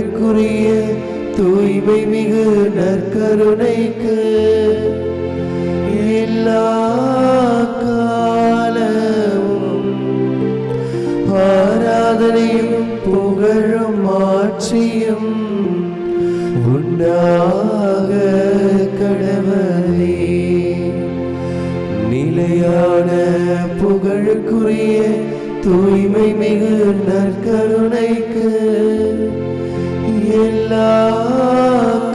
புகழுக்குரிய தூய்மை மிகு நற்கருணைக்கு எல்லா காலமும் ஆராதனையும் புகழும் ஆட்சியும் உண்டாக கடவுளே. நிலையான புகழுக்குரிய தூய்மை மிகு நற்கருணைக்கு எல்லா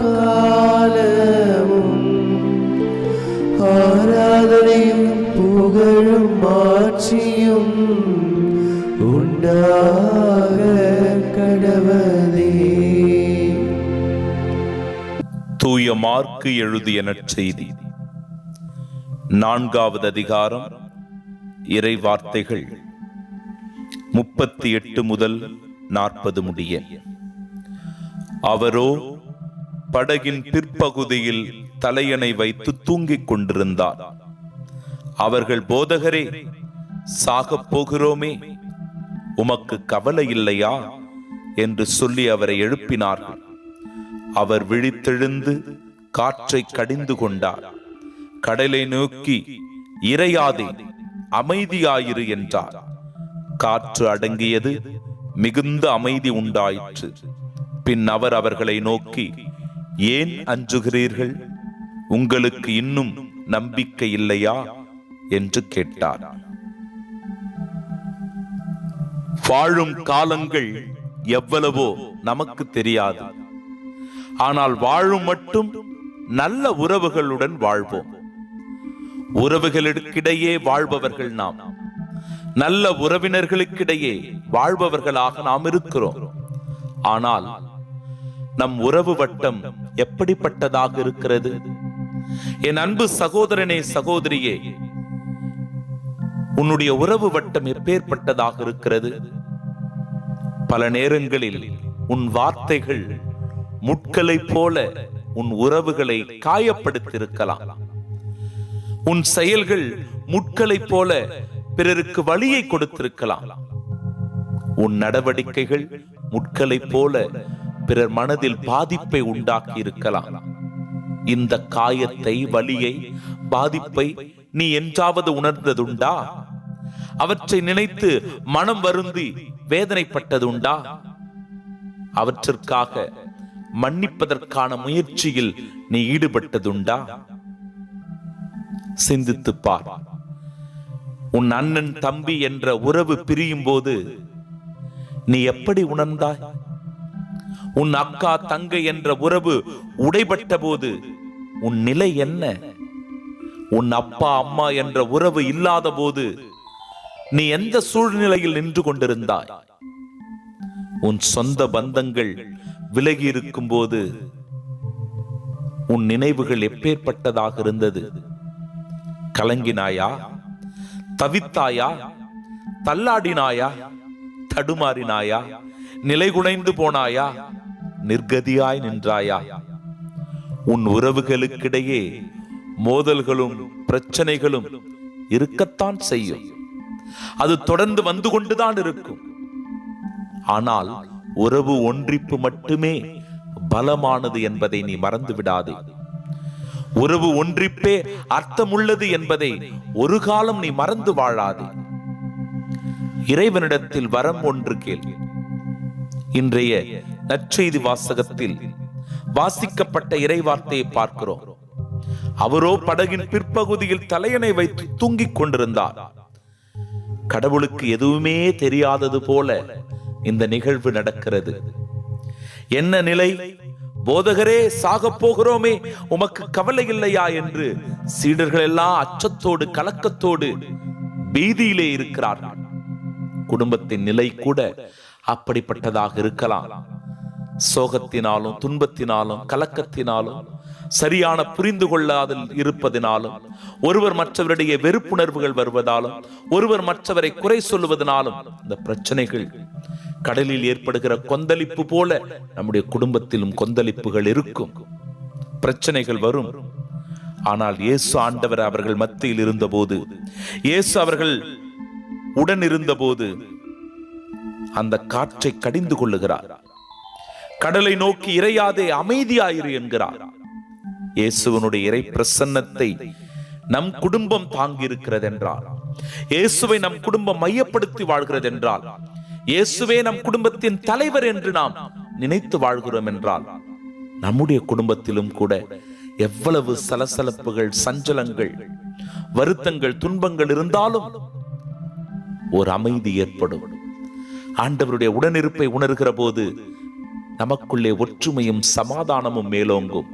காலமும் ஆராதனையும் புகழும் ஆட்சியும் உண்டாக கடவுளே. தூய மார்க்கு எழுதிய நற்செய்தி 4வது அதிகாரம், இறை வார்த்தைகள் 38 முதல் 40 முடிய. அவரோ படகின் பிற்பகுதியில் தலையணை வைத்து தூங்கிக் கொண்டிருந்தார். அவர்கள், போதகரே, சாகப் போகிறோமே, உமக்கு கவலை இல்லையா என்று சொல்லி அவரை எழுப்பினார்கள். அவர் விழித்தெழுந்து காற்றை கடிந்து கொண்டார். கடலை நோக்கி, இறையாதே, அமைதியாயிரு என்றார். காற்று அடங்கியது, மிகுந்த அமைதி உண்டாயிற்று. பின் அவர் அவர்களை நோக்கி, ஏன் அஞ்சுகிறீர்கள்? உங்களுக்கு இன்னும் நம்பிக்கை இல்லையா என்று கேட்டார். வாழும் காலங்கள் எவ்வளவோ நமக்கு தெரியாது. ஆனால் வாழும் மட்டும் நல்ல உறவுகளுடன் வாழ்வோம். உறவுகளுக்கிடையே வாழ்பவர்கள் நாம். நல்ல உறவினர்களுக்கிடையே வாழ்பவர்களாக நாம் இருக்கிறோம். ஆனால் நம் உறவு வட்டம் எப்படிப்பட்டதாக இருக்கிறது? என் அன்பு சகோதரனே, சகோதரியே, உன்னுடைய உறவு வட்டம் எப்பேற்பட்டதாக இருக்கிறது? பல நேரங்களில் உன் வார்த்தைகள் முட்களை போல உன் உறவுகளை காயப்படுத்தியிருக்கலாம். உன் செயல்கள் முட்களை போல பிறருக்கு வலியை கொடுத்திருக்கலாம். உன் நடவடிக்கைகள் முட்களை போல பிறர் மனதில் பாதிப்பை உண்டாக்கி இருக்கலாம். இந்த காயத்தை, வலியை, பாதிப்பை நீ என்றாவது உணர்ந்ததுண்டா? அவற்றை நினைத்து மனம் வருந்தி வேதனைப்பட்டதுண்டா? அவற்றிற்காக மன்னிப்பதற்கான முயற்சியில் நீ ஈடுபட்டதுண்டா? சிந்தித்துப் பார். உன் அண்ணன் தம்பி என்ற உறவு பிரியும் போது நீ எப்படி உணர்ந்தாய்? உன் அக்கா தங்கை என்ற உறவு உடைபட்ட போது உன் நிலை என்ன? உன் அப்பா அம்மா என்ற உறவு இல்லாத போது நீ எந்த சூழ்நிலையில் நின்று கொண்டிருந்தாய்? உன் சொந்த பந்தங்கள் விலகி இருக்கும் போது உன் நினைவுகள் எப்பேற்பட்டதாக இருந்தது? கலங்கினாயா? தவித்தாயா? தள்ளாடினாயா? தடுமாறினாயா? நிலைகுலைந்து போனாயா? நிர்கதியாய் நின்றாயா? உன் உறவுகளுக்கிடையே மோதல்களும் பிரச்சனைகளும் இருக்கத்தான் செய்யும். அது தொடர்ந்து வந்து கொண்டுதான் இருக்கும். ஆனால் உறவு ஒன்றிப்பு மட்டுமே பலமானது என்பதை நீ மறந்து விடாதே. உறவு ஒன்றிப்பே அர்த்தமுள்ளது என்பதை ஒரு காலம் நீ மறந்து வாழாதே. இறைவனிடத்தில் வரம் ஒன்று கேள். இன்றைய நற்செய்தி வாசகத்தில் வாசிக்கப்பட்ட இறைவார்த்தையை பார்க்கிறோம். அவரோ படகின் பிற்பகுதியில் தலையணை வைத்து தூங்கிக் கொண்டிருந்தார். கடவுளுக்கு எதுவுமே தெரியாதது போல இந்த நிகழ்வு நடக்கிறது. என்ன நிலை? போதகரே, சாகப் போகிறோமே, உமக்கு கவலை இல்லையா என்று சீடர்கள் எல்லாம் அச்சத்தோடு, கலக்கத்தோடு, பீதியிலே இருக்கிறார்கள். குடும்பத்தின் நிலை கூட அப்படிப்பட்டதாக இருக்கலாம். சோகத்தினாலும், துன்பத்தினாலும், கலக்கத்தினாலும், சரியான புரிந்து கொள்ளாதல் இருப்பதினாலும், ஒருவர் மற்றவருடைய வெறுப்புணர்வுகள் வருவதாலும், ஒருவர் மற்றவரை குறை சொல்லுவதனாலும் இந்த பிரச்சனைகள் கடலில் ஏற்படுகிற கொந்தளிப்பு போல நம்முடைய குடும்பத்திலும் கொந்தளிப்புகள் இருக்கும், பிரச்சனைகள் வரும். ஆனால் இயேசு ஆண்டவர் அவர்கள் மத்தியில் இருந்தபோது, இயேசு அவர்கள் உடன் இருந்தபோது அந்த காற்றை கடிந்து கொள்ளுகிறார். கடலை நோக்கி இறையாதே, அமைதியாயிரு என்கிறார். இயேசுவனுடைய இறை பிரசன்னத்தை நம் குடும்பம் தாங்கி இருக்கிறது என்றால், இயேசுவை நம் குடும்பம் மையப்படுத்தி வாழ்கிறது என்றால், இயேசுவே நம் குடும்பத்தின் தலைவர் என்று நாம் நினைத்து வாழ்கிறோம் என்றால், நம்முடைய குடும்பத்திலும் கூட எவ்வளவு சலசலப்புகள், சஞ்சலங்கள், வருத்தங்கள், துன்பங்கள் இருந்தாலும் ஒரு அமைதி ஏற்படும். ஆண்டவருடைய உடனிருப்பை உணர்கிற போது நமக்குள்ளே ஒற்றுமையும் சமாதானமும் மேலோங்கும்.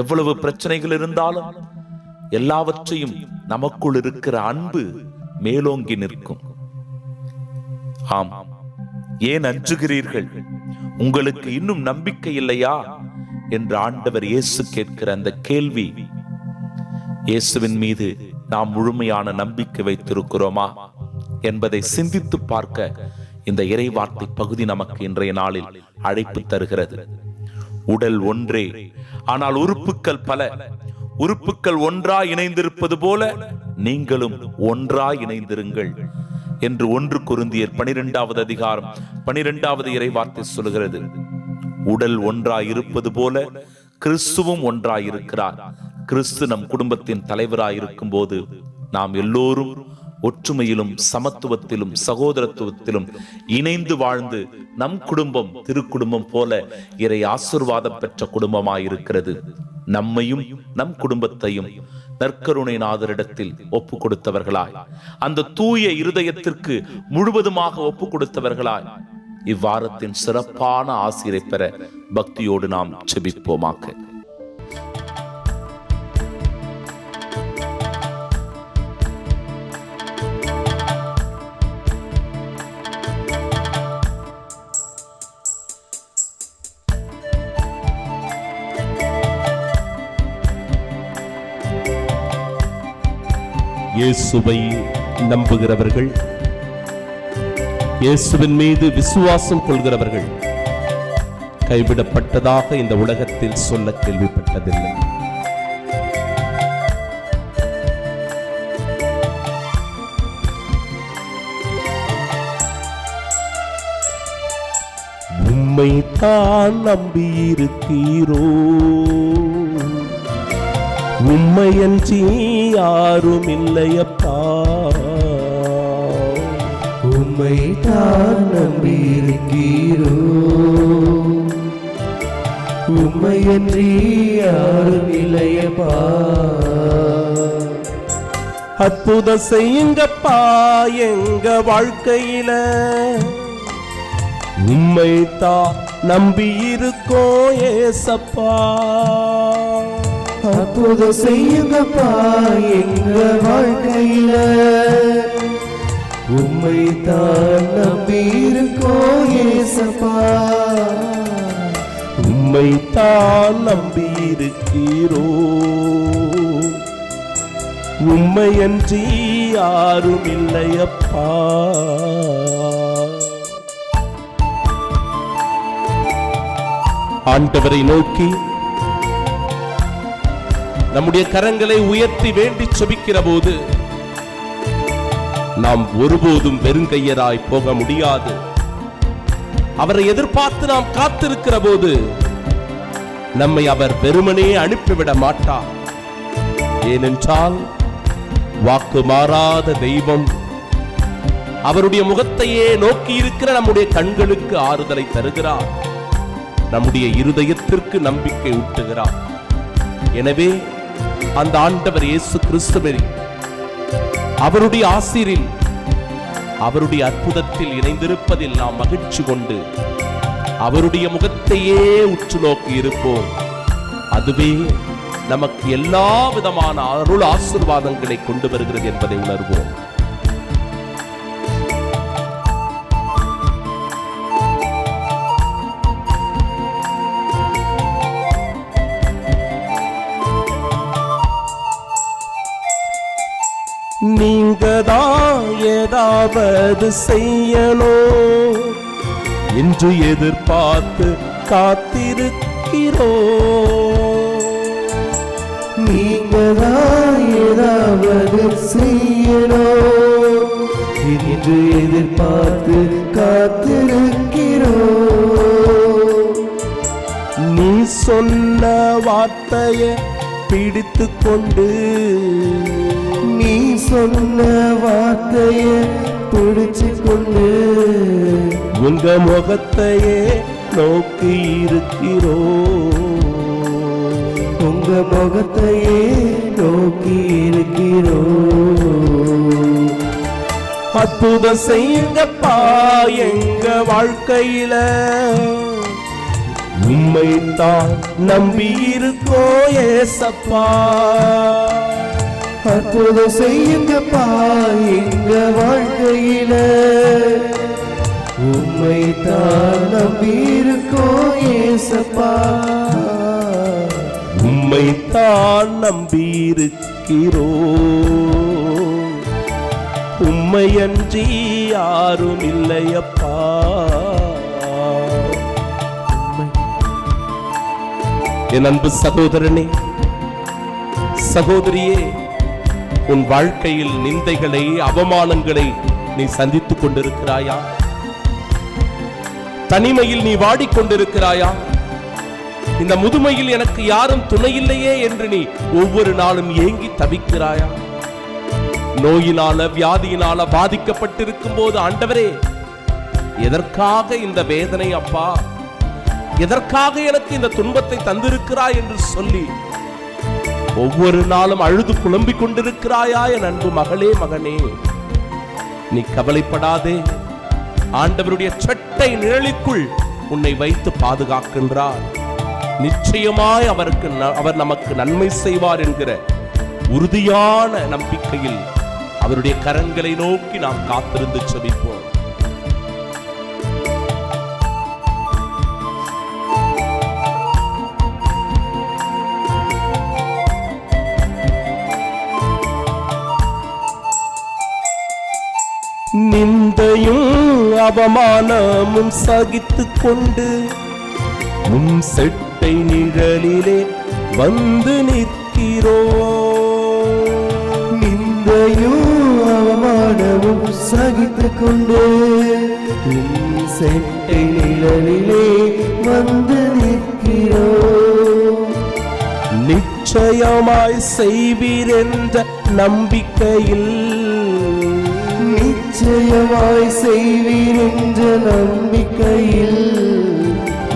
எவ்வளவு பிரச்சனைகள் இருந்தாலும் எல்லாவற்றையும் நமக்குள் இருக்கிற அன்பு மேலோங்கி நிற்கும். ஆம், ஏன் அஞ்சுகிறீர்கள்? உங்களுக்கு இன்னும் நம்பிக்கை இல்லையா என்று ஆண்டவர் இயேசு கேட்கிற அந்த கேள்வி, இயேசுவின் மீது நாம் முழுமையான நம்பிக்கை வைத்திருக்கிறோமா என்பதை சிந்தித்து பார்க்க இந்த இறைவார்த்தை பகுதி நமக்கு இன்றைய நாளில் அழைப்பு தருகிறது. உடல் ஒன்றே, ஆனால் உறுப்புக்கள் பல. உறுப்புக்கள் ஒன்றாய் இணைந்திருப்பது போல நீங்களும் ஒன்றாய் இணைந்திருங்கள் என்று 1 கொரிந்தியர் 12வது அதிகாரம் 12வது இறைவார்த்தை சொல்கிறது. உடல் ஒன்றாய் இருப்பது போல கிறிஸ்துவும் ஒன்றாய் இருக்கிறார். கிறிஸ்து நம் குடும்பத்தின் தலைவராய் இருக்கும் போது நாம் எல்லோரும் ஒற்றுமையிலும் சமத்துவத்திலும் சகோதரத்துவத்திலும் இணைந்து வாழ்ந்து நம் குடும்பம் திருக்குடும்பம் போல இறை ஆசீர்வாதம் பெற்ற குடும்பமாயிருக்கிறது. நம்மையும் நம் குடும்பத்தையும் நற்கருணை நாதரிடத்தில் ஒப்பு கொடுத்தவர்களாய், அந்த தூய இருதயத்திற்கு முழுவதுமாக ஒப்பு கொடுத்தவர்களாய் இவ்வாரத்தின் சிறப்பான ஆசீரை பெற பக்தியோடு நாம் ஜெபிப்போமாக. இயேசுவை நம்புகிறவர்கள், இயேசுவின் மீது விசுவாசம் கொள்கிறவர்கள் கைவிடப்பட்டதாக இந்த உலகத்தில் சொல்ல கேள்விப்பட்டதில்லை. உம்மை தான் நம்பியிருக்கிறோ, உம்மையன்றி யாரும் இல்லையப்பா. உம்மை தான் நம்பியிருக்கிறோ, உம்மையன்றி யாரும் இல்லையப்பா. அற்புதம் செய்யுங்கப்பா எங்க வாழ்க்கையில, உம்மை தான் நம்பியிருக்கோம் ஏசப்பா. அற்புதம் செய்யுங்கப்பா எங்க வாழ்க்கையில, உம்மை தான் நம்பியிருக்கோம் ஏசப்பா. உம்மை தான் நம்பியிருக்கிறோ, உம்மையன்றி யாரும் இல்லையப்பா. ஆண்டவரை நோக்கி நம்முடைய கரங்களை உயர்த்தி வேண்டி செபிக்கிற போது நாம் ஒருபோதும் வெறுங்கையராய் போக முடியாது. அவரை எதிர்பார்த்து நாம் காத்திருக்கிற போது நம்மை அவர் வெறுமனே அனுப்பிவிட மாட்டார். ஏனென்றால் வாக்கு மாறாத தெய்வம் அவருடைய முகத்தையே நோக்கி இருக்கிற நம்முடைய கண்களுக்கு ஆறுதலை தருகிறார், நம்முடைய இருதயத்திற்கு நம்பிக்கை ஊட்டுகிறார். எனவே அந்த ஆண்டவர் இயேசு கிறிஸ்துவில், அவருடைய ஆசீரில், அவருடைய அற்புதத்தில் இணைந்திருப்பதில் நாம் மகிழ்ச்சி கொண்டு அவருடைய முகத்தையே உற்று நோக்கி இருப்போம். அதுவே நமக்கு எல்லா விதமான அருள் ஆசீர்வாதங்களை கொண்டு வருகிறது என்பதை உணர்வோம். நீங்கதான் ஏதாவது செய்யணும் என்று எதிர்பார்த்து காத்திருக்கிறோ. நீங்கதான் ஏதாவது செய்யணும் என்று எதிர்பார்த்து காத்திருக்கிறோம். சொன்ன வார்த்தையை பிடித்து கொண்டு நீ சொன்ன வார்த்தைய பிடிச்சு கொண்டு உங்க முகத்தையே நோக்கி இருக்கிறோம். உங்க முகத்தையே நோக்கி இருக்கிறோம். அற்புதம் செய்யுங்கப்பா எங்க வாழ்க்கையில, உம்மைத்தான் நம்பி இருக்கோ ஏசப்பா. அற்புதம் செய்யுங்கப்பா எங்க வாழ்க்கையில, உம்மை தான் நம்பி இருக்கோம் ஏசப்பா. உம்மைத்தான் நம்பி இருக்கிறோம், உம்மையன்றி யாரும் இல்லையப்பா. என் அன்பு சகோதரனே, சகோதரியே, உன் வாழ்க்கையில் நிந்தைகளை, அவமானங்களை நீ சந்தித்துக் கொண்டிருக்கிறாயா? தனிமையில் நீ வாடிக்கொண்டிருக்கிறாயா? இந்த முதுமையில் எனக்கு யாரும் துணை இல்லையே என்று நீ ஒவ்வொரு நாளும் ஏங்கி தவிக்கிறாயா? நோயினால, வியாதியினால பாதிக்கப்பட்டிருக்கும் போது, ஆண்டவரே எதற்காக இந்த வேதனை அப்பா, எதற்காக எனக்கு இந்த துன்பத்தை தந்திருக்கிறாய் என்று சொல்லி ஒவ்வொரு நாளும் அழுது புலம்பிக் கொண்டிருக்கிறாயா? என் அன்பு மகளே, மகனே, நீ கவலைப்படாதே. ஆண்டவருடைய சட்டை நிழலுக்குள் உன்னை வைத்து பாதுகாக்கின்றார். நிச்சயமாய் அவர் நமக்கு நன்மை செய்வார் என்கிற உறுதியான நம்பிக்கையில் அவருடைய கரங்களை நோக்கி நாம் காத்திருந்து செபிப்போம். நிந்தையும் அவமானமும் சகித்துக் கொண்டு உன் செட்டை நிழலிலே வந்து நிற்கிறோம். நிந்தையும் அவமானமும் சகித்துக் கொண்டு உன் செட்டை நிழலிலே வந்து நிற்கிறோம். நிச்சயமாய் செய்வீர் என்ற நம்பிக்கையில், நிச்சயமாய் செய்வீர் என்ற நம்பிக்கையில்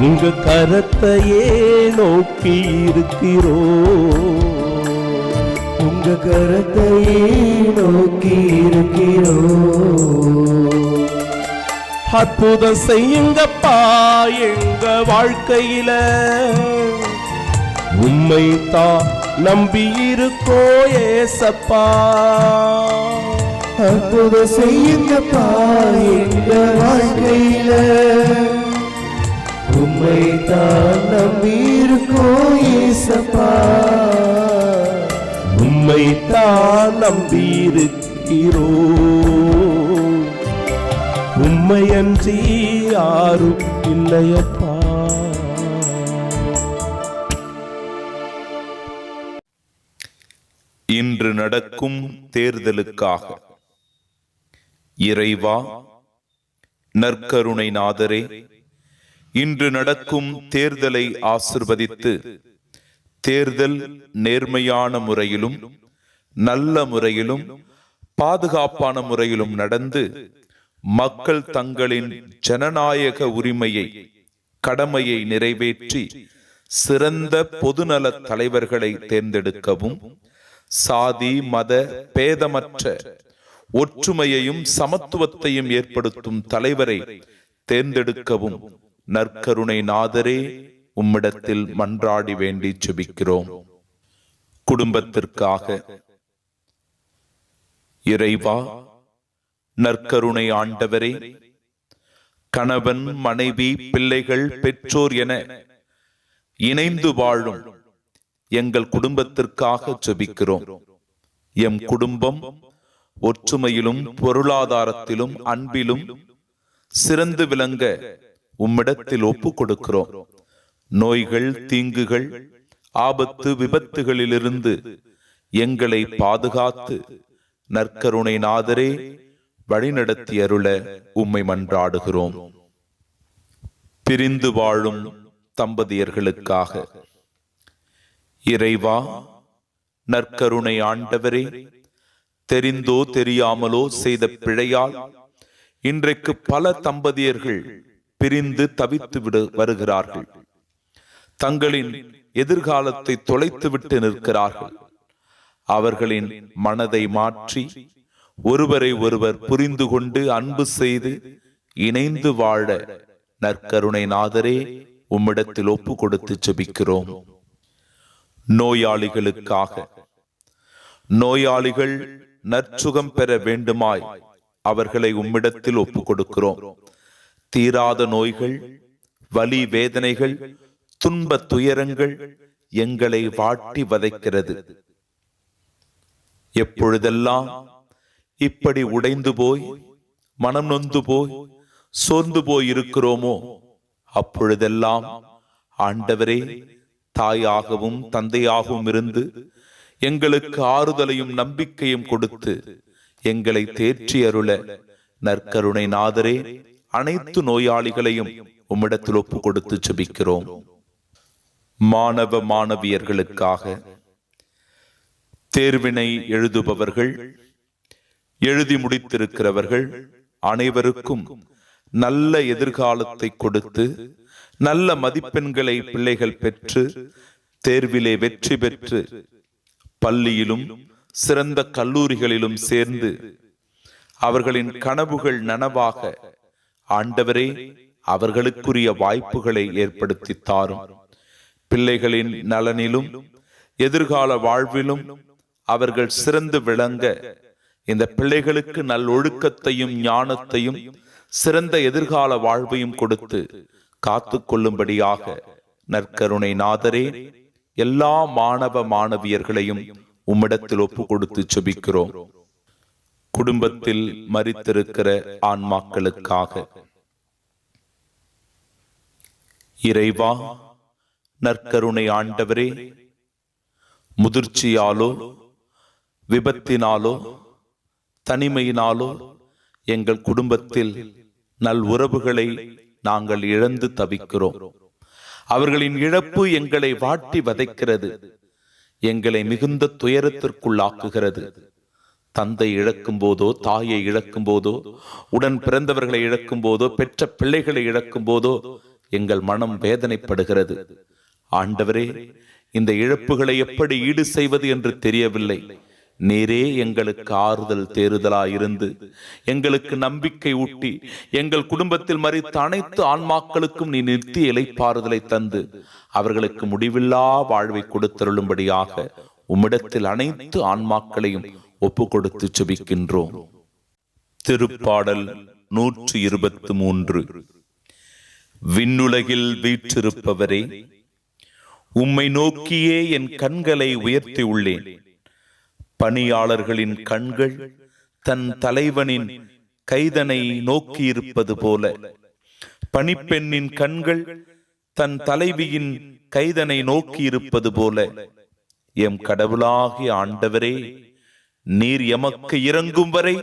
உங்க கரத்தையே நோக்கி இருக்கிறோம். உங்க கரத்தையே நோக்கி இருக்கிறோம். அற்புதம் செய்யுங்கப்பா எங்க வாழ்க்கையில, உம்மைத்தான் நம்பி இருக்கோ ஏசப்பா. அற்புதம் செய்யுங்கப்பா எங்க வாழ்க்கையில, உம்மை தான் நம்பி இருக்கோம் ஏசப்பா. உம்மைத்தான் நம்பி இருக்கிறோம், உம்மையன்றி யாரும் இல்லையப்பா. இன்று நடக்கும் தேர்தலுக்காக இறைவா, நற்கருணை நாதரே, இன்று நடக்கும் தேர்தலை ஆசிர்வதித்து தேர்தல் நேர்மையான முறையிலும் நல்ல முறையிலும் பாதுகாப்பான முறையிலும் நடந்து மக்கள் தங்களின் ஜனநாயக உரிமையை, கடமையை நிறைவேற்றி சிறந்த பொதுநல தலைவர்களை தேர்ந்தெடுக்கவும், சாதி மத பேதமற்ற ஒற்றுமையையும் சமத்துவத்தையும் ஏற்படுத்தும் தலைவரை தேர்ந்தெடுக்கவும் நற்கருணை நாதரே உம்மிடத்தில் மன்றாடி வேண்டி செபிக்கிறோம். குடும்பத்திற்காக இறைவா, நற்கருணை ஆண்டவரே, கணவன் மனைவி பிள்ளைகள் பெற்றோர் என இணைந்து வாழும் எங்கள் குடும்பத்திற்காக செபிக்கிறோம். எம் குடும்பம் ஒற்றுமையிலும் பொருளாதாரத்திலும் அன்பிலும் சிறந்து விளங்க உம்மிடத்தில் ஒப்பு கொடுக்கிறோம். நோய்கள், தீங்குகள், ஆபத்து, விபத்துகளிலிருந்து எங்களை பாதுகாத்து நற்கருணை நாதரே வழிநடத்தி அருள உம்மை மன்றாடுகிறோம். பிரிந்து வாழும் தம்பதியர்களுக்காக. இறைவா, நற்கருணை ஆண்டவரே, தெரிந்தோ தெரியாமலோ செய்த பிழையால் இன்றைக்கு பல தம்பதியர்கள் பிரிந்து தவித்து வருகிறார்கள். தங்களின் எதிர்காலத்தை தொலைத்துவிட்டு நிற்கிறார்கள். அவர்களின் மனதை மாற்றி ஒருவரை ஒருவர் புரிந்து கொண்டு அன்பு செய்து இணைந்து வாழ நற்கருணை நாதரே உம்மிடத்தில் ஒப்பு கொடுத்து ஜெபிக்கிறோம். நோயாளிகளுக்காக. நோயாளிகள் நற்சுகம் பெற வேண்டுமாய் அவர்களை உம்மிடத்தில் ஒப்பு கொடுக்கிறோம். தீராத நோய்கள், வலி வேதனைகள், துன்ப துயரங்கள் எங்களை வாட்டி வதைக்கிறது. எப்பொழுதெல்லாம் இப்படி உடைந்து போய் மனம் நொந்து போய் சோர்ந்து போய் இருக்கிறோமோ அப்பொழுதெல்லாம் ஆண்டவரே, தாயாகவும் தந்தையாகவும் இருந்து எங்களுக்கு ஆறுதலையும் நம்பிக்கையும் கொடுத்து எங்களை தேற்றி அருள நற்கருணை நாதரே அனைத்து நோயாளிகளையும் உம்மிடத்தில் ஒப்பு கொடுத்து ஜெபிக்கிறோம். மாணவ மாணவியர்களுக்காக. தேர்வினை எழுதுபவர்கள், எழுதி முடித்திருக்கிறவர்கள் அனைவருக்கும் நல்ல எதிர்காலத்தை கொடுத்து நல்ல மதிப்பெண்களை பிள்ளைகள் பெற்று தேர்விலே வெற்றி பெற்று பள்ளியிலும் சிறந்த கல்லூரிகளிலும் சேர்ந்து அவர்களின் கனவுகள் நனவாக ஆண்டவரே அவர்களுக்குரிய வாய்ப்புகளை ஏற்படுத்தி தாரும். பிள்ளைகளின் நலனிலும் எதிர்கால வாழ்விலும் அவர்கள் சிறந்து விளங்க இந்த பிள்ளைகளுக்கு நல்லொழுக்கத்தையும் ஞானத்தையும் சிறந்த எதிர்கால வாழ்வையும் கொடுத்து காத்து கொள்ளும்படியாக நற்கருணை நாதரே எல்லா மாணவ மாணவியர்களையும் உம்மிடத்தில் ஒப்பு கொடுத்து ஜெபிக்கிறோம். குடும்பத்தில் மரித்திருக்கிற ஆன்மாக்களுக்காக. இறைவா, நற்கருணை ஆண்டவரே, முதிர்ச்சியாலோ விபத்தினாலோ தனிமையினாலோ எங்கள் குடும்பத்தில் நல் உறவுகளை நாங்கள் இழந்து தவிக்கிறோம். அவர்களின் இழப்பு எங்களை வாட்டி வதைக்கிறது, எங்களை மிகுந்த துயரத்திற்குள்ளாக்குகிறது. தந்தை இழக்கும் போதோ, தாயை இழக்கும் போதோ, உடன் பிறந்தவர்களை இழக்கும் போதோ, பெற்ற பிள்ளைகளை இழக்கும் போதோ எங்கள் மனம் வேதனைப்படுகிறது. ஆண்டவரே, இந்த இழப்புகளை எப்படி ஈடு செய்வது என்று தெரியவில்லை. நீரே எங்களுக்கு ஆறுதல் தேறுதலாயிருந்து எங்களுக்கு நம்பிக்கை ஊட்டி எங்கள் குடும்பத்தில் மரித்த அனைத்து ஆன்மாக்களுக்கும் நீ நித்திய இளைப்பாறுதலை தந்து அவர்களுக்கு முடிவில்லா வாழ்வை கொடுத்தருளும்படியாக உம்மிடத்தில் அனைத்து ஆன்மாக்களையும் ஒப்பு கொடுத்து ஜெபிக்கின்றோம். திருப்பாடல் 123. விண்ணுலகில் வீற்றிருப்பவரே, உம்மை நோக்கியே என் கண்களை உயர்த்தி உள்ளேன். பணியாளர்களின் கண்கள் தன் தலைவனின் கைதனை நோக்கியிருப்பது போல, பணிப்பெண்ணின் கண்கள் தன் தலைவியின் கைதனை நோக்கியிருப்பது போல, எம் கடவுளாகிய ஆண்டவரே, நீர் எமக்கு இறங்கும் வரை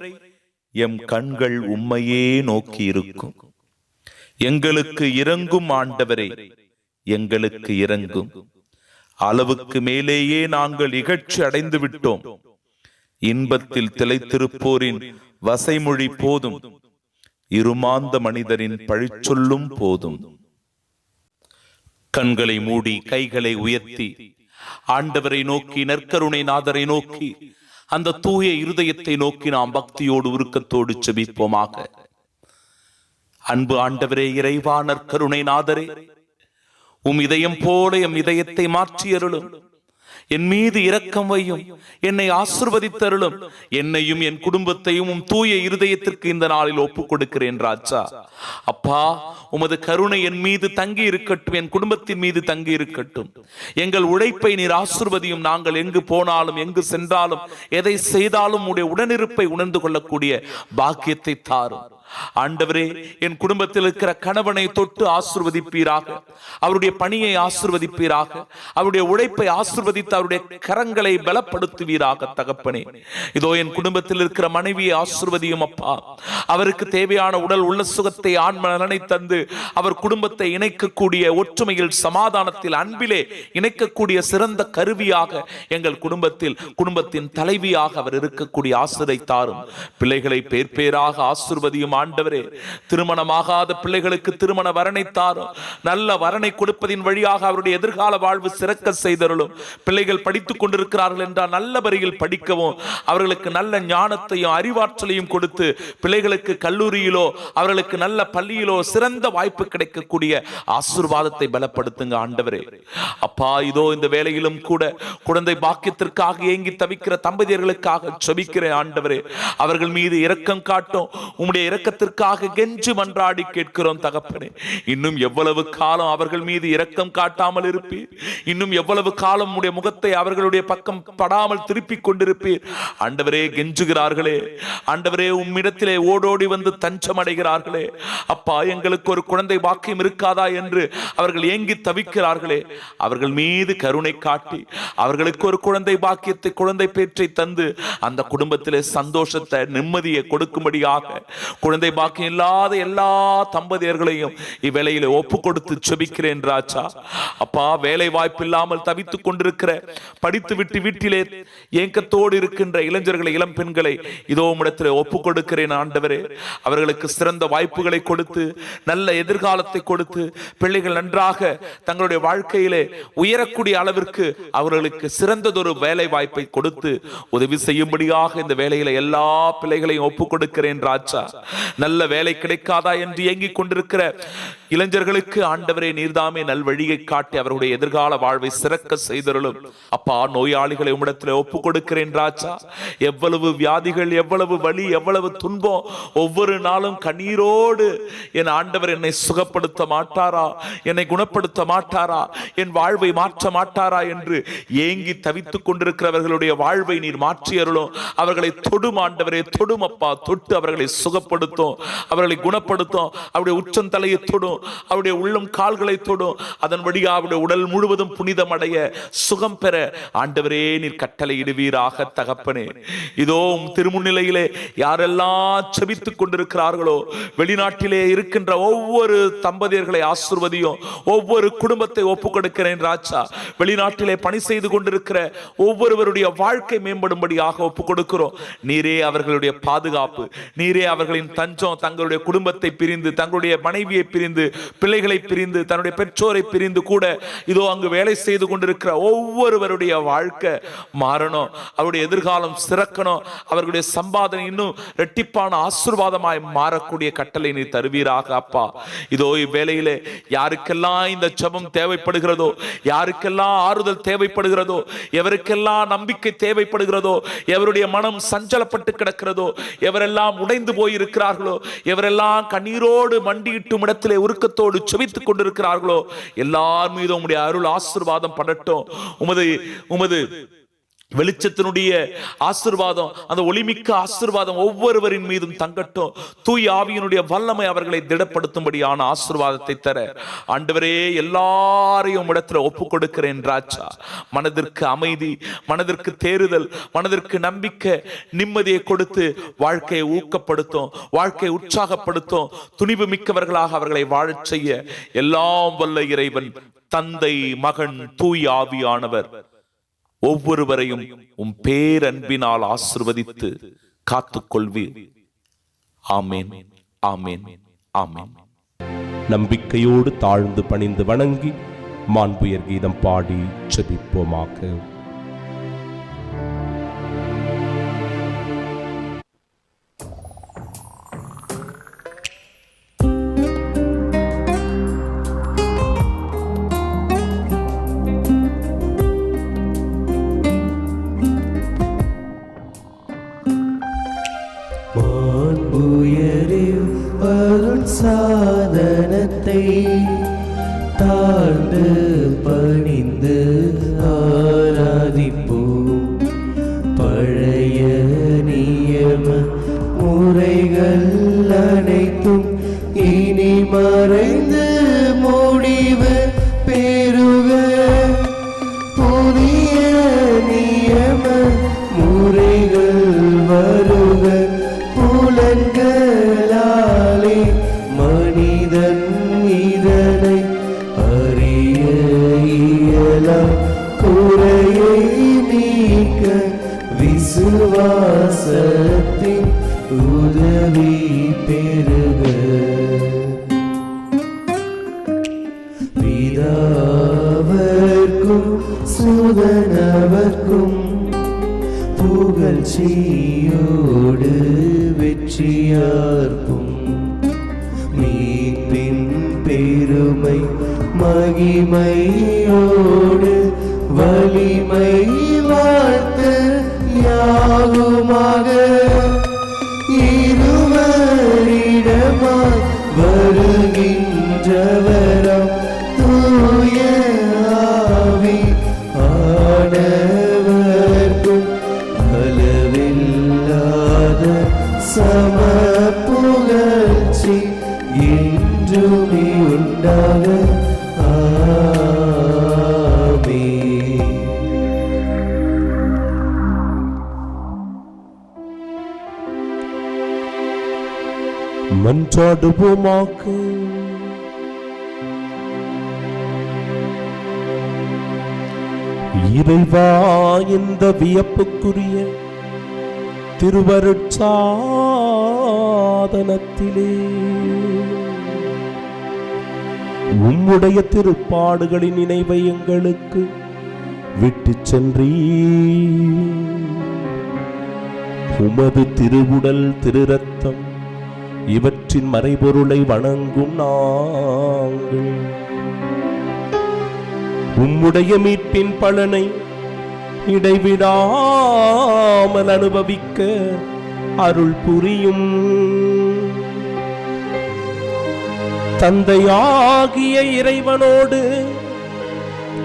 எம் கண்கள் உம்மையே நோக்கியிருக்கும். எங்களுக்கு இறங்கும் ஆண்டவரே, எங்களுக்கு இறங்கும். அளவுக்கு மேலேயே நாங்கள் இகழ்ச்சி அடைந்து விட்டோம். இன்பத்தில் திளைத்திருப்போரின் வசைமொழி போதும், இருமாந்த மனிதரின் பழிச்சொல்லும் போதும். கண்களை மூடி கைகளை உயர்த்தி ஆண்டவரை நோக்கி, நற்கருணை நாதரை நோக்கி, அந்த தூய இருதயத்தை நோக்கி நாம் பக்தியோடு உருக்கத்தோடு ஜெபிப்போமாக. அன்பு ஆண்டவரே, இறைவா, நற்கருணை நாதரே, உம் இதயம் போல எம் இதயத்தை மாற்றியருளும். என் மீது இரக்கம் வையும், என்னை ஆசீர்வதித்தருளும். என்னையும் என் குடும்பத்தையும் உம் தூய இருதயத்திற்கு இந்த நாளில் ஒப்புக் கொடுக்கிறேன் ராஜா. அப்பா, உமது கருணை என் மீது தங்கி இருக்கட்டும், என் குடும்பத்தின் மீது தங்கி இருக்கட்டும். எங்கள் உழைப்பை நீர் ஆசீர்வதியும். நாங்கள் எங்கு போனாலும் எங்கு சென்றாலும் எதை செய்தாலும் உடைய உடனிருப்பை உணர்ந்து கொள்ளக்கூடிய பாக்கியத்தை தாரும். ஆண்டவரே, என் குடும்பத்தில் இருக்கிற கணவனை தொட்டு ஆசீர்வதிப்பீராக. அவருடைய பணியை ஆசீர்வதிப்பீராக. அவருடைய உழைப்பை ஆசீர்வதித்து அவருடைய கரங்களை பலப்படுத்துவீராக தகப்பனே. இதோ என் குடும்பத்தில் இருக்கிற மனைவியை ஆசீர்வதியும் அப்பா. அவருக்கு தேவையான உடல் உள்ள சுகத்தை, ஆன்ம நலனை தந்து அவர் குடும்பத்தை இணைக்கக்கூடிய, ஒற்றுமையில், சமாதானத்தில், அன்பிலே இணைக்கக்கூடிய சிறந்த கருவியாக எங்கள் குடும்பத்தின் தலைவியாக அவர் இருக்கக்கூடிய ஆசிரை தாரும். பிள்ளைகளை பேர் பேராக ஆசீர்வதியும் ஆண்டவரே. திருமணமாகாத பிள்ளைகளுக்கு திருமண வரனை தாரும். நல்ல வரனை கொடுப்பதின் வழியாக அவருடைய எதிர்கால வாழ்வு சிறக்க செய்தருளும். பிள்ளைகள் படித்துக் கொண்டிருக்கிறார்கள் என்றால் நல்ல வரியில் படிக்கவும், அவர்களுக்கு நல்ல ஞானத்தையும் அறிவாற்றலையும் கொடுத்து பிள்ளைகளுக்கு கல்லூரியிலோ அவர்களுக்கு நல்ல பள்ளியிலோ சிறந்த வாய்ப்பு கிடைக்கக்கூடிய ஆசீர்வாதத்தை பலப்படுத்துங்க ஆண்டவரே. அப்பா, இதோ இந்த வேளையிலும் கூட குழந்தை பாக்கியத்திற்காக ஏங்கி தவிக்கிற தம்பதியர்களுக்காக ஜெபிக்கிறேன் ஆண்டவரே. அவர்கள் மீது இரக்கம் காட்டும். உம்முடைய இரக்கத்திற்காக கெஞ்சி மன்றாடி கேட்கிறோம் தகப்பனே. இன்னும் எவ்வளவு காலம் அவர்கள் மீது இரக்கம் காட்டாமல் இருப்பீர்? இன்னும் எவ்வளவு காலம் உம்முடைய முகத்தை அவர்களுடைய பக்கம் படாமல் திருப்பிக் கொண்டிருப்பீர்? ஆண்டவரே, கெஞ்சுகிறார்களே ஆண்டவரே, உம்மிடத்திலே ஓடோடி வந்து தஞ்சம் அடைகிறார்களே அப்பா. எங்களுக்கு ஒரு குழந்தை பாக்கியம் இருக்காதா என்று அவர்கள் ஏங்கி தவிக்கிறார்களே. அவர்கள் மீது கருணை காட்டி அவர்களுக்கு ஒரு குழந்தை பாக்கியத்தை, குழந்தை பேற்றை தந்து அந்த குடும்பத்திலே சந்தோஷத்தை, நிம்மதியை கொடுக்கும்படியாக குழந்தை பாக்கியம் இல்லாத எல்லா தம்பதியர்களையும் இவ்வேளையிலே ஒப்பு கொடுத்து ஜெபிக்கிறேன் ராஜா. அப்பா, வேலை வாய்ப்பு இல்லாமல் தவித்துக் கொண்டிருக்கிற, படித்து விட்டு வீட்டிலே ஏக்கத்தோடு இருக்கின்ற இளைஞர்களை, இளம் பெண்களை இதோ உம்மிடத்திலே ஒப்பு கொடுக்கிறேன் ஆண்டவரே. அவர்களுக்கு சிறந்த வாய்ப்புகளை கொடுத்து, நல்ல எதிர்காலத்தை கொடுத்து, பிள்ளைகள் நன்றாக தங்களுடைய வாழ்க்கையிலே உயரக்கூடிய அளவிற்கு அவர்களுக்கு சிறந்ததொரு வேலை வாய்ப்பை கொடுத்து உதவி செய்யும்படியாக இந்த வேலையில எல்லா பிள்ளைகளையும் ஒப்பு கொடுக்கிறேன் ராஜா. நல்ல வேலை கிடைக்காதா என்று ஏங்கிக் கொண்டிருக்கிற இளைஞர்களுக்கு ஆண்டவரே, நீர்தாமே நல் வழியை காட்டி அவருடைய எதிர்கால வாழ்வை சிறக்க செய்தருளும் அப்பா. நோயாளிகளை உம்மிடத்தில் ஒப்பு கொடுக்கிறேன் ராஜா. எவ்வளவு வியாதிகள், எவ்வளவு வலி, எவ்வளவு துன்பம். ஒவ்வொரு நாளும் கண்ணீரோடு என் ஆண்டவர் என்னை சுகப்படுத்த மாட்டாரா, என்னை குணப்படுத்த மாட்டாரா, என் வாழ்வை மாற்ற மாட்டாரா என்று ஏங்கி தவித்துக் கொண்டிருக்கிறவர்களுடைய வாழ்வை நீர் மாற்றி அருளும். அவர்களை தொடும் ஆண்டவரே, தொடும் அப்பா. தொட்டு அவர்களை சுகப்படுத்தும், அவர்களை குணப்படுத்தும். அவருடைய உச்சந்தலையை தொடும், அவருடைய உள்ளம் கால்களை தொடும். அதன் வழியாக அவருடைய உடல் முழுவதும் புனிதம் அடைய, சுகம் பெற ஆண்டவரே நீர் கட்டளையிடுவீராக தகப்பனே. இதோ திருமுன்னிலையிலே யாரெல்லாம் செபித்துக் கொண்டிருக்கிறார்களோ, வெளிநாட்டிலே இருக்கின்ற ஒவ்வொரு தம்பதியர்களை ஆசீர்வதியும். ஒவ்வொரு குடும்பத்தை ஒப்புக் கொடுக்கிறேன் ராஜா. வெளிநாட்டிலே பணி செய்து கொண்டிருக்கிற ஒவ்வொருவருடைய வாழ்க்கை மேம்படும்படியாக ஒப்புக் கொடுக்கிறோம். நீரே அவர்களுடைய பாதுகாப்பு, நீரே அவர்களின் தஞ்சம். தங்களுடைய குடும்பத்தை பிரிந்து, தங்களுடைய மனைவியை பிரிந்து, பிள்ளைகளை பிரிந்து, தன்னுடைய பெற்றோரை பிரிந்து கூட இதோ அங்கு வேலை செய்து கொண்டிருக்கிற ஒவ்வொருவருடைய வாழ்க்கை மாறணும், அவருடைய எதிர்காலம் சிறக்கணும், அவர்களுடைய சம்பாதனை இன்னும் இரட்டிப்பான ஆசீர்வாதமாய் மாறக்கூடிய கட்டளை நீ தருவீராக அப்பா. இதோ இவ்வேளையிலே யாருக்கெல்லாம் இந்த ஜெபம் தேவைப்படுகிறதோ, யாருக்கெல்லாம் ஆறுதல் தேவைப்படுகிறதோ, எவருக்கெல்லாம் நம்பிக்கை தேவைப்படுகிறதோ, எவருடைய மனம் சஞ்சலப்பட்டு கிடக்கிறதோ, எவரெல்லாம் உடைந்து போய் இருக்கிறார்களோ, எவரெல்லாம் கண்ணீரோடு மண்டியிட்டும் இடத்திலே உருக்கத்தோடு செபித்துக் கொண்டிருக்கிறார்களோ, எல்லார் மீதும் உம்முடைய அருள் ஆசீர்வாதம் படட்டும். உமது வெளிச்சத்தினுடைய ஆசீர்வாதம், அந்த ஒளிமிக்க ஆசீர்வாதம் ஒவ்வொருவரின் மீதும் தங்கட்டும். தூய் ஆவியினுடைய வல்லமை அவர்களை திடப்படுத்தும்படியான ஆசீர்வாதத்தை தர ஆண்டவரே எல்லாரையும் இடத்துல ஒப்பு கொடுக்கிறேன் ராஜா. மனதிற்கு அமைதி, மனதிற்கு தேறுதல், மனதிற்கு நம்பிக்கை, நிம்மதியை கொடுத்து வாழ்க்கையை ஊக்கப்படுத்தும், வாழ்க்கையை உற்சாகப்படுத்தும். துணிவு மிக்கவர்களாக அவர்களை வாழச் செய்ய எல்லாம் வல்ல இறைவன், தந்தை, மகன், தூய் ஆவியானவர் ஒவ்வொருவரையும் உம் பேரன்பினால் ஆசீர்வதித்து காத்துக்கொள்வீர். ஆமேன், ஆமேன், ஆமேன். நம்பிக்கையோடு தாழ்ந்து பணிந்து வணங்கி மாண்புயர் கீதம் பாடி ஜெபிப்போமாக. சாதனத்தை தாழ்ந்து பணிந்து ஆராதிப்போம். பழைய நியம முறைகள் அனை விசுவாசத்தின் உதவி பெருக. பிதாவர்க்கும் சுதனவர்க்கும் புகழ்ச்சியோடு வெற்றியார்க்கும் மீட்பின் பெருமை மகிமையோடு வலிமை வாழ்த்து யாகுமாக. இருவரிடமாய் வருகின்றவரம் தூய ஆவி ஆனவர்க்கும் அளவில்லாத சம புகழ்ச்சி என்றுமே உண்டாக. ஆமென். மன்றாடுவோமாக. இறைவா, இந்த வியப்புக்குரிய திருவருட்சாதனத்திலே உம்முடைய திருப்பாடுகளின் நினைவை எங்களுக்கு விட்டு சென்றீர். உமது திருவுடல் திருரத்தம் இவற்றின் மறைபொருளை வணங்கும் நாங்கள் உம்முடைய மீட்பின் பலனை இடைவிடாமல் அனுபவிக்க அருள் புரியும். தந்தையாகிய இறைவனோடு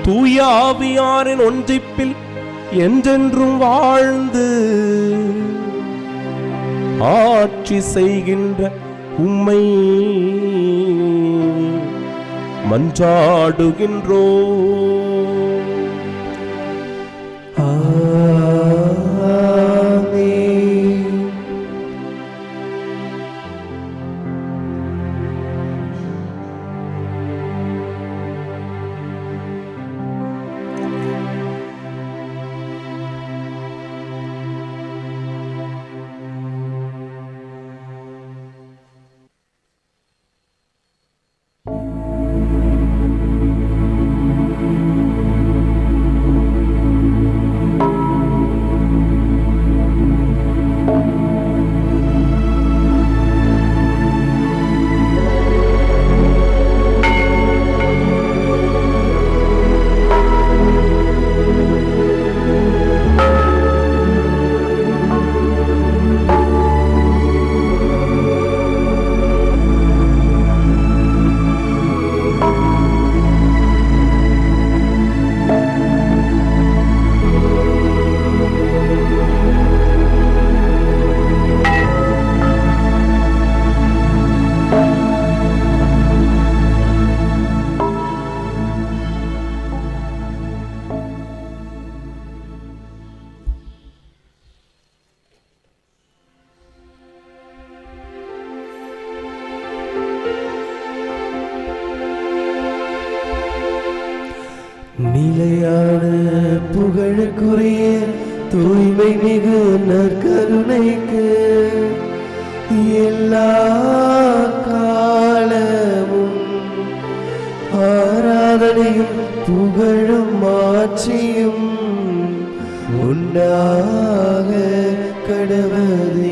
தூய ஆவியாரின் ஒன்றிப்பில் என்றென்றும் வாழ்ந்து ஆட்சி செய்கின்ற உம்மை மன்றாடுகின்றோ. நிலையான புகழுக்குரிய தூய்மை மிகு நற்கருணைக்கு எல்லா காலமும் ஆராதனையும் புகழும் ஆட்சியும் உண்டாக கடவுளே.